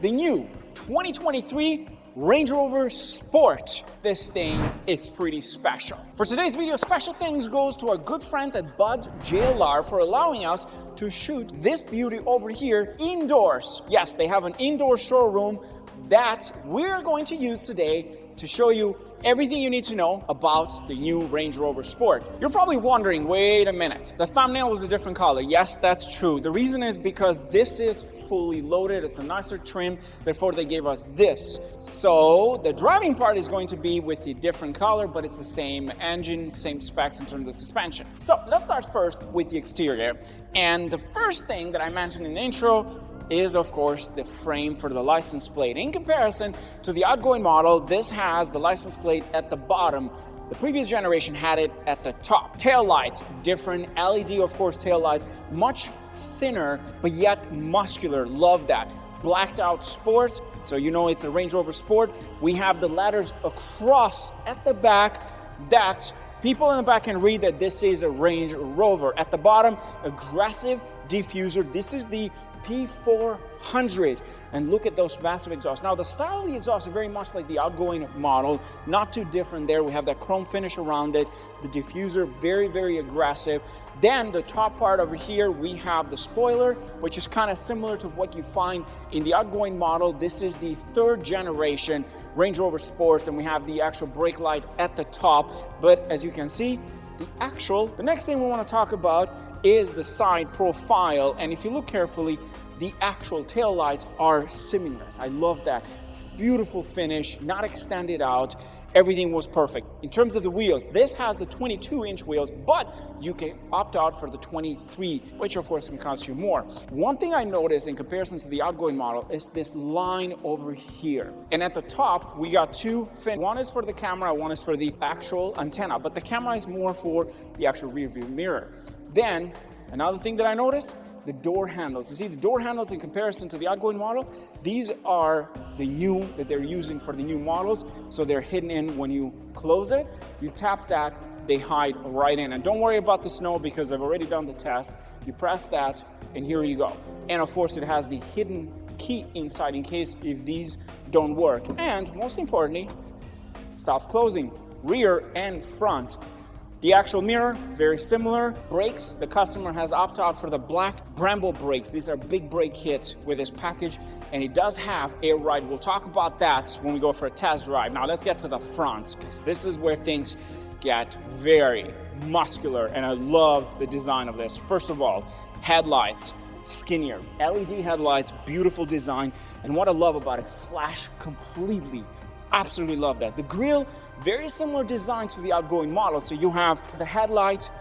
the new 2023 Range Rover Sport. This thing, it's pretty special. For today's video, special thanks goes to our good friends at Bud's JLR for allowing us to shoot this beauty over here indoors. Yes, they have an indoor showroom that we're going to use today to show you everything you need to know about the new Range Rover Sport. You're probably wondering, wait a minute, the thumbnail was a different color. Yes, that's true. The reason is because this is fully loaded. It's a nicer trim, therefore they gave us this. So the driving part is going to be with the different color, but it's the same engine, same specs in terms of the suspension. So let's start first with the exterior. And the first thing that I mentioned in the intro is of course the frame for the license plate. In comparison to the outgoing model, this has the license plate at the bottom. The previous generation had it at the top. Tail lights, different LED of course tail lights, much thinner but yet muscular. Love that. Blacked out Sport, so you know it's a Range Rover Sport. We have the letters across at the back that people in the back can read that this is a Range Rover. At the bottom, aggressive diffuser. This is the P400, and look at those massive exhausts. Now the style of the exhaust is very much like the outgoing model, not too different there. We have that chrome finish around it, the diffuser very aggressive. Then the top part over here, we have the spoiler, which is kind of similar to what you find in the outgoing model. This is the third generation Range Rover Sport, and we have the actual brake light at the top. But as you can see, the next thing we want to talk about is the side profile, and if you look carefully, the actual tail lights are seamless. I love that. Beautiful finish, not extended out. Everything was perfect. In terms of the wheels, this has the 22-inch wheels, but you can opt out for the 23, which of course can cost you more. One thing I noticed in comparison to the outgoing model is this line over here. And at the top, we got two fins. One is for the camera, one is for the actual antenna, but the camera is more for the actual rear view mirror. Then, another thing that I noticed, the door handles. You see, the door handles in comparison to the outgoing model, these are the new that they're using for the new models. So they're hidden in when you close it. You tap that, they hide right in. And don't worry about the snow because I've already done the test. You press that, and here you go. And of course, it has the hidden key inside in case if these don't work. And most importantly, soft closing, rear and front. The actual mirror, very similar. Brakes, the customer has opted out for the black Brembo brakes. These are big brake kits with this package, and it does have air ride. We'll talk about that when we go for a test drive. Now let's get to the front, because this is where things get very muscular, and I love the design of this. First of all, headlights, skinnier. LED headlights, beautiful design, and what I love about it, flash completely. Absolutely love that. The grille, very similar design to the outgoing model. So you have the headlight,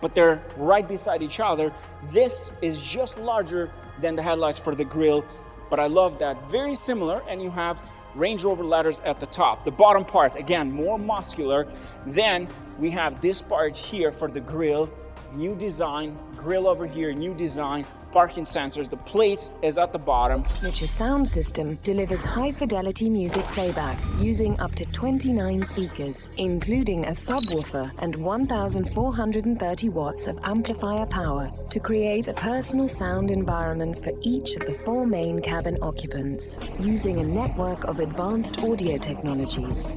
but they're right beside each other. This is just larger than the headlights for the grille, but I love that. Very similar, and you have Range Rover letters at the top. The bottom part, again, more muscular. Then we have this part here for the grille. New design, grille over here, new design, parking sensors. The plate is at the bottom. Signature sound system delivers high-fidelity music playback using up to 29 speakers, including a subwoofer and 1,430 watts of amplifier power to create a personal sound environment for each of the four main cabin occupants, using a network of advanced audio technologies.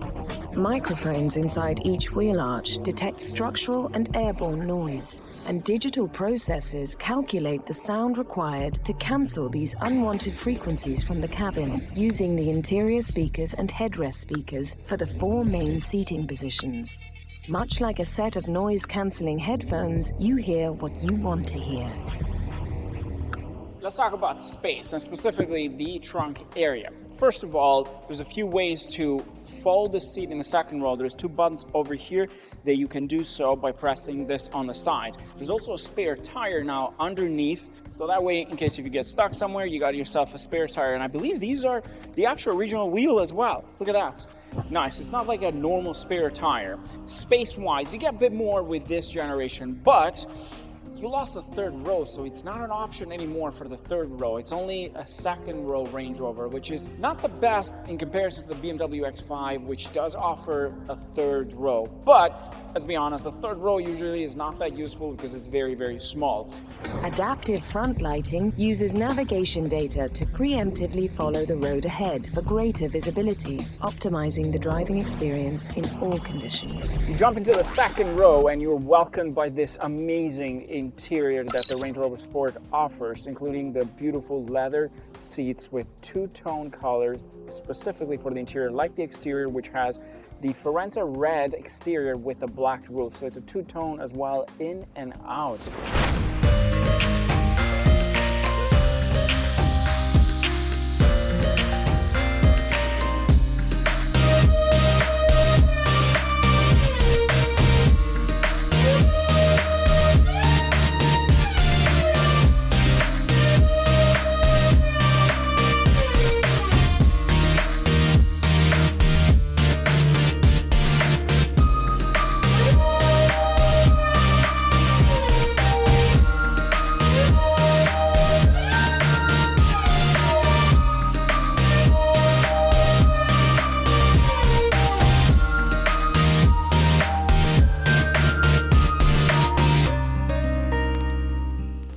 Microphones inside each wheel arch detect structural and airborne noise, and digital processors calculate the sound required to cancel these unwanted frequencies from the cabin, using the interior speakers and headrest speakers for the four main seating positions. Much like a set of noise-canceling headphones, you hear what you want to hear. Let's talk about space, and specifically the trunk area. First of all, there's a few ways to fold the seat in the second row. There's two buttons over here that you can do so by pressing this on the side. There's also a spare tire now underneath, so that way, in case if you get stuck somewhere, you got yourself a spare tire. And I believe these are the actual original wheel as well. Look at that. Nice. It's not like a normal spare tire. Space-wise, you get a bit more with this generation, but you lost the third row, so it's not an option anymore for the third row. It's only a second row Range Rover, which is not the best in comparison to the BMW X5, which does offer a third row. But let's be honest, the third row usually is not that useful because it's very, very small. Adaptive front lighting uses navigation data to preemptively follow the road ahead for greater visibility, optimizing the driving experience in all conditions. You jump into the second row and you're welcomed by this amazing interior that the Range Rover Sport offers, including the beautiful leather seats with two-tone colors specifically for the interior, like the exterior, which has the Firenze red exterior with a black roof. So it's a two-tone as well, in and out.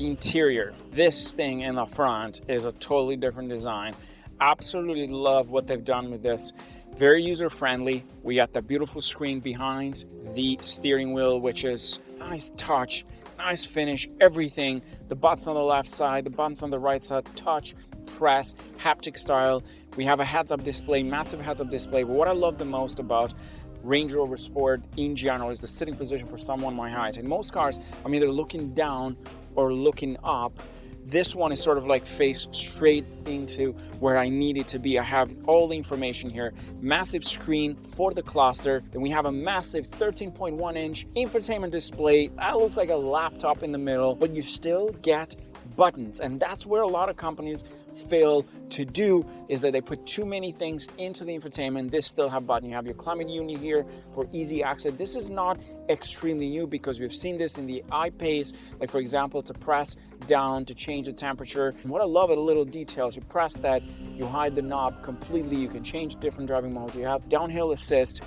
Interior, this thing in the front is a totally different design. Absolutely love what they've done with this. Very user-friendly. We got the beautiful screen behind the steering wheel, which is nice touch, nice finish, everything. The buttons on the left side, the buttons on the right side, touch, press, haptic style. We have a heads-up display, massive heads-up display. But what I love the most about Range Rover Sport in general is the sitting position for someone my height. In most cars, I'm either looking down or looking up. This one is sort of like face straight into where I need it to be. I have all the information here. Massive screen for the cluster. Then we have a massive 13.1-inch infotainment display. That looks like a laptop in the middle, but you still get buttons. And that's where a lot of companies fail to do, is that they put too many things into the infotainment. This still have button. You have your climate unit here for easy access. This is not extremely new because we've seen this in the I-Pace, like for example, to press down to change the temperature. And what I love are the little details. You press that, you hide the knob completely. You can change different driving modes. You have downhill assist,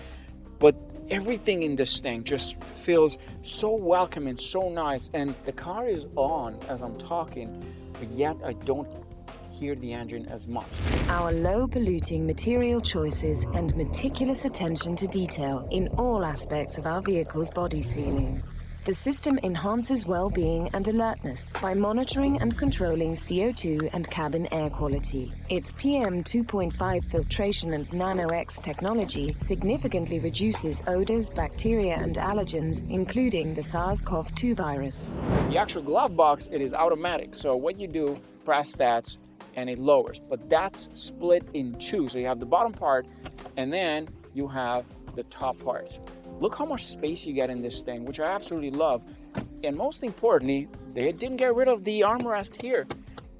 but everything in this thing just feels so welcoming, so nice. And the car is on as I'm talking, but yet I don't hear the engine as much. Our low-polluting material choices and meticulous attention to detail in all aspects of our vehicle's body sealing. The system enhances well-being and alertness by monitoring and controlling CO2 and cabin air quality. Its PM 2.5 filtration and Nano-X technology significantly reduces odors, bacteria, and allergens, including the SARS-CoV-2 virus. The actual glove box, it is automatic. So what you do, press that, and it lowers, but that's split in two. So you have the bottom part and then you have the top part. Look how much space you get in this thing, which I absolutely love. And most importantly, they didn't get rid of the armrest here.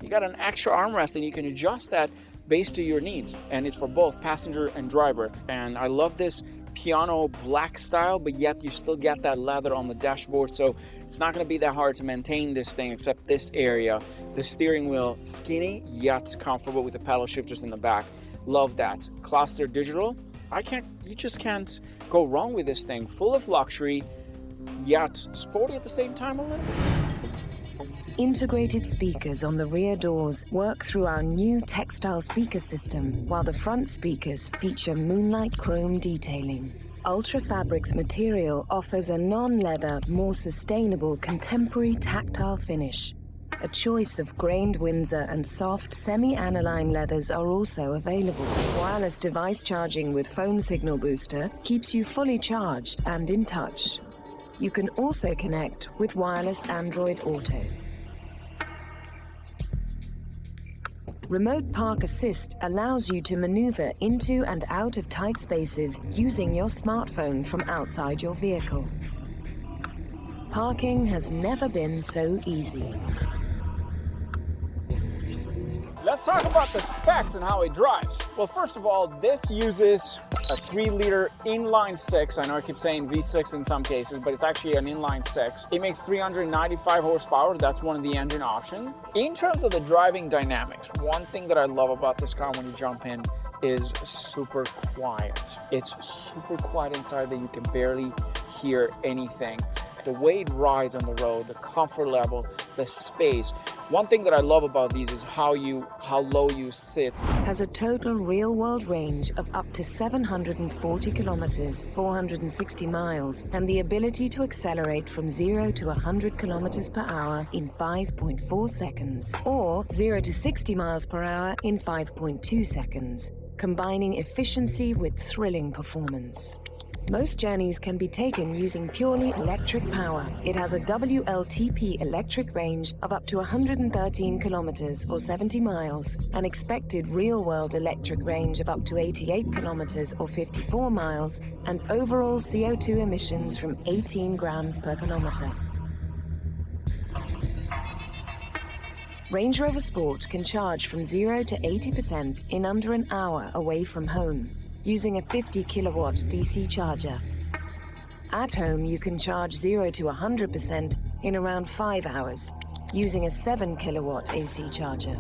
You got an extra armrest and you can adjust that based to your needs. And it's for both passenger and driver. And I love this piano black style, but yet you still get that leather on the dashboard, so it's not going to be that hard to maintain this thing except this area. The steering wheel, skinny yet comfortable with the pedal shifters in the back. Love that. Cluster digital, you just can't go wrong with this thing. Full of luxury yet sporty at the same time a little bit. Integrated speakers on the rear doors work through our new Textile speaker system, while the front speakers feature moonlight chrome detailing. Ultra Fabrics material offers a non-leather, more sustainable contemporary tactile finish. A choice of grained Windsor and soft semi-aniline leathers are also available. Wireless device charging with phone signal booster keeps you fully charged and in touch. You can also connect with wireless Android Auto. Remote Park Assist allows you to maneuver into and out of tight spaces using your smartphone from outside your vehicle. Parking has never been so easy. Let's talk about the specs and how it drives. Well, first of all, this uses a 3-liter inline 6. I know I keep saying V6 in some cases, but it's actually an inline 6. It makes 395 horsepower. That's one of the engine options. In terms of the driving dynamics, one thing that I love about this car when you jump in is super quiet. It's super quiet inside that you can barely hear anything. The way it rides on the road, the comfort level, the space. One thing that I love about these is how low you sit. Has a total real-world range of up to 740 kilometers, 460 miles, and the ability to accelerate from 0 to 100 kilometers per hour in 5.4 seconds, or 0 to 60 miles per hour in 5.2 seconds, combining efficiency with thrilling performance. Most journeys can be taken using purely electric power. It has a WLTP electric range of up to 113 kilometers or 70 miles, an expected real-world electric range of up to 88 kilometers or 54 miles, and overall CO2 emissions from 18 grams per kilometer. Range Rover Sport can charge from 0 to 80% in under an hour away from home, using a 50 kilowatt DC charger. At home, you can charge 0 to 100% in around 5 hours, using a 7 kilowatt AC charger.